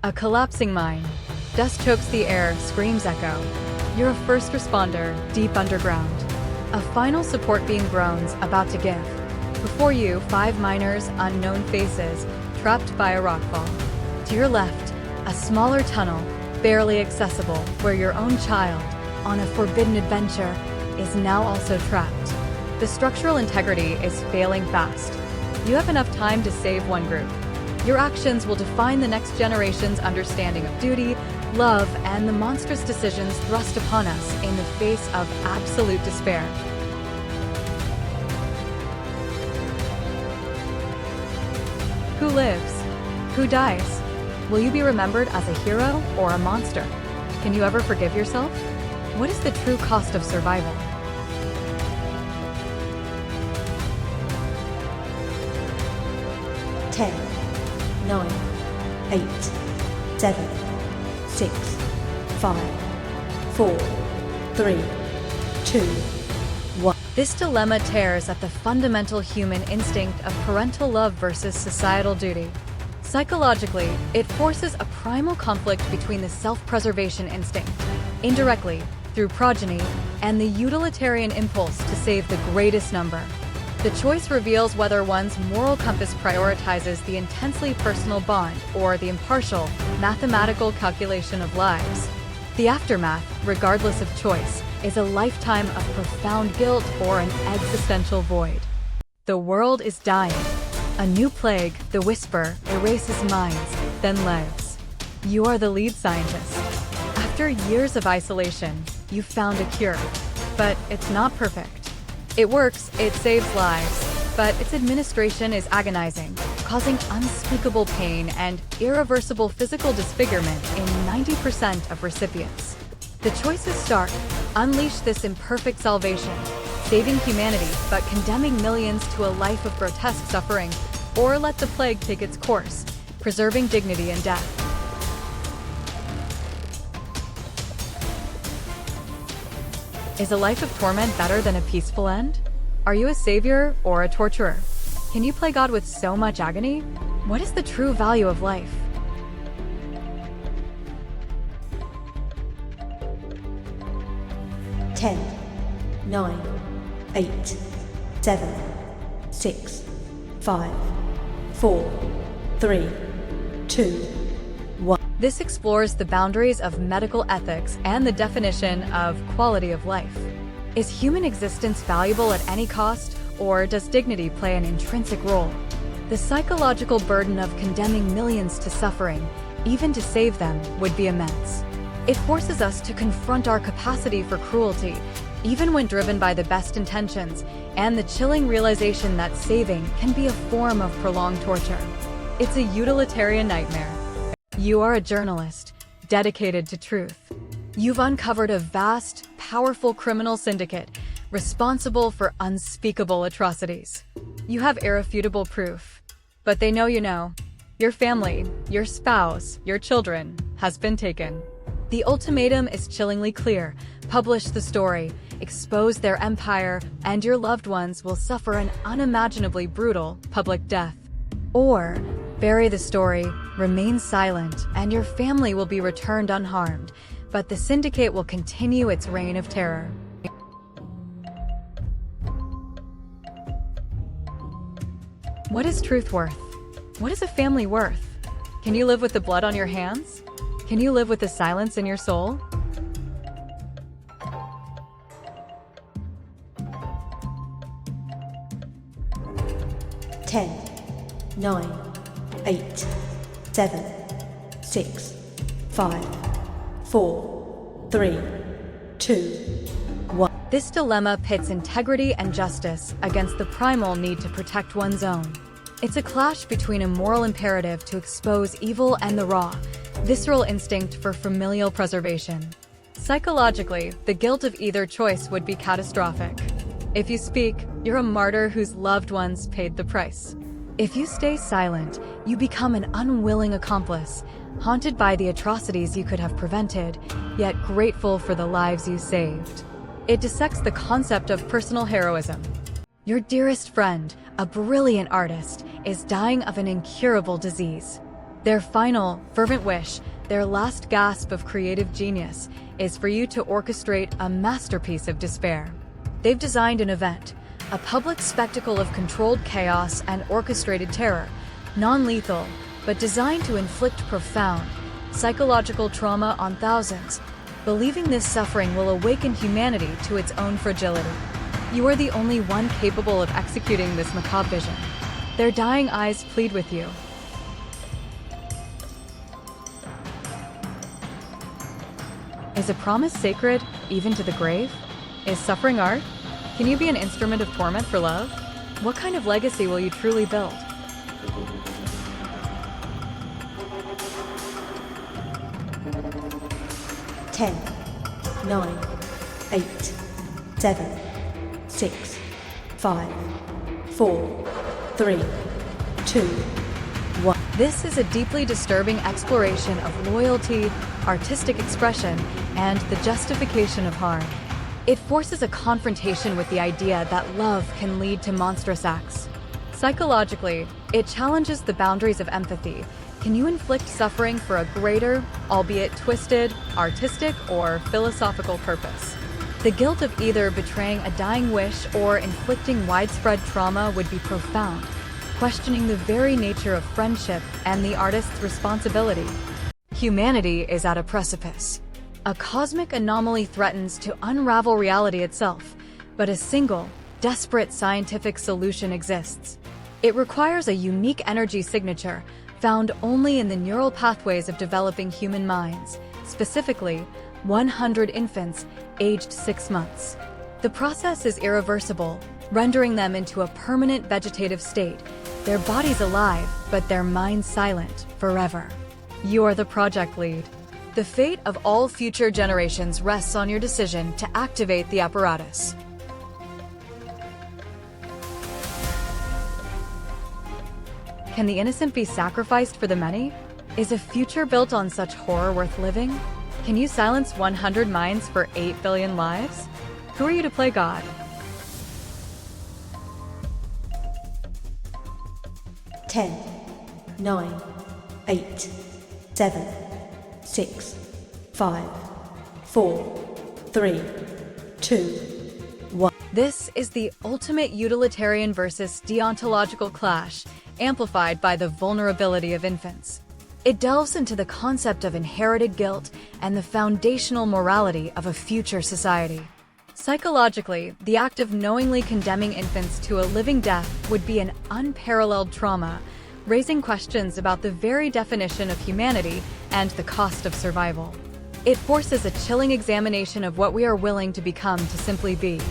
A collapsing mine. Dust chokes the air, screams echo. You're a first responder, deep underground. A final support beam groans, about to give. Before you, 5 miners, unknown faces, trapped by a rockfall. To your left, a smaller tunnel, barely accessible, where your own child, on a forbidden adventure, is now also trapped. The structural integrity is failing fast. You have enough time to save one group. Your actions will define the next generation's understanding of duty, love, and the monstrous decisions thrust upon us in the face of absolute despair. Who lives? Who dies? Will you be remembered as a hero or a monster? Can you ever forgive yourself? What is the true cost of survival? Ten, 9, 8, 7, 6, 5, 4, 3, 2, 1. This dilemma tears at the fundamental human instinct of parental love versus societal duty. Psychologically, it forces a primal conflict between the self-preservation instinct, indirectly, through progeny, and the utilitarian impulse to save the greatest number. The choice reveals whether one's moral compass prioritizes the intensely personal bond or the impartial, mathematical calculation of lives. The aftermath, regardless of choice, is a lifetime of profound guilt or an existential void. The world is dying. A new plague, the whisper, erases minds, then lives. You are the lead scientist. After years of isolation, you've found a cure. But it's not perfect. It works, it saves lives, but its administration is agonizing, causing unspeakable pain and irreversible physical disfigurement in 90% of recipients. The choice is stark: unleash this imperfect salvation, saving humanity but condemning millions to a life of grotesque suffering, or let the plague take its course, preserving dignity in death. Is a life of torment better than a peaceful end? Are you a savior or a torturer? Can you play God with so much agony? What is the true value of life? Ten, 9, 8, 7, 6, 5, 4, 3, 2, 1. This explores the boundaries of medical ethics and the definition of quality of life. Is human existence valuable at any cost, or does dignity play an intrinsic role? The psychological burden of condemning millions to suffering, even to save them, would be immense. It forces us to confront our capacity for cruelty, even when driven by the best intentions, and the chilling realization that saving can be a form of prolonged torture. It's a utilitarian nightmare. You are a journalist, dedicated to truth. You've uncovered a vast, powerful criminal syndicate responsible for unspeakable atrocities. You have irrefutable proof. But they know you know. Your family, your spouse, your children has been taken. The ultimatum is chillingly clear. Publish the story, expose their empire, and your loved ones will suffer an unimaginably brutal public death. Or bury the story, remain silent, and your family will be returned unharmed, but the syndicate will continue its reign of terror. What is truth worth? What is a family worth? Can you live with the blood on your hands? Can you live with the silence in your soul? Ten, 9, 8, 7, 6, 5, 4, 3, 2, 1. This dilemma pits integrity and justice against the primal need to protect one's own. It's a clash between a moral imperative to expose evil and the raw, visceral instinct for familial preservation. Psychologically, the guilt of either choice would be catastrophic. If you speak, you're a martyr whose loved ones paid the price. If you stay silent, you become an unwilling accomplice, haunted by the atrocities you could have prevented, yet grateful for the lives you saved. It dissects the concept of personal heroism. Your dearest friend, a brilliant artist, is dying of an incurable disease. Their final, fervent wish, their last gasp of creative genius, is for you to orchestrate a masterpiece of despair. They've designed an event, a public spectacle of controlled chaos and orchestrated terror, non-lethal, but designed to inflict profound, psychological trauma on thousands, believing this suffering will awaken humanity to its own fragility. You are the only one capable of executing this macabre vision. Their dying eyes plead with you. Is a promise sacred, even to the grave? Is suffering art? Can you be an instrument of torment for love? What kind of legacy will you truly build? Ten, 9, 8, 7, 6, 5, 4, 3, 2, 1. This is a deeply disturbing exploration of loyalty, artistic expression, and the justification of harm. It forces a confrontation with the idea that love can lead to monstrous acts. Psychologically, it challenges the boundaries of empathy. Can you inflict suffering for a greater, albeit twisted, artistic or philosophical purpose? The guilt of either betraying a dying wish or inflicting widespread trauma would be profound, questioning the very nature of friendship and the artist's responsibility. Humanity is at a precipice. A cosmic anomaly threatens to unravel reality itself, but a single, desperate scientific solution exists. It requires a unique energy signature found only in the neural pathways of developing human minds, specifically 100 infants aged 6 months. The process is irreversible, rendering them into a permanent vegetative state, their bodies alive, but their minds silent forever. You are the project lead. The fate of all future generations rests on your decision to activate the apparatus. Can the innocent be sacrificed for the many? Is a future built on such horror worth living? Can you silence 100 minds for 8 billion lives? Who are you to play God? 10, 9, 8, 7, 6, 5, 4, 3, 2, 1. This is the ultimate utilitarian versus deontological clash, amplified by the vulnerability of infants. It delves into the concept of inherited guilt and the foundational morality of a future society. Psychologically, the act of knowingly condemning infants to a living death would be an unparalleled trauma, raising questions about the very definition of humanity and the cost of survival. It forces a chilling examination of what we are willing to become to simply be.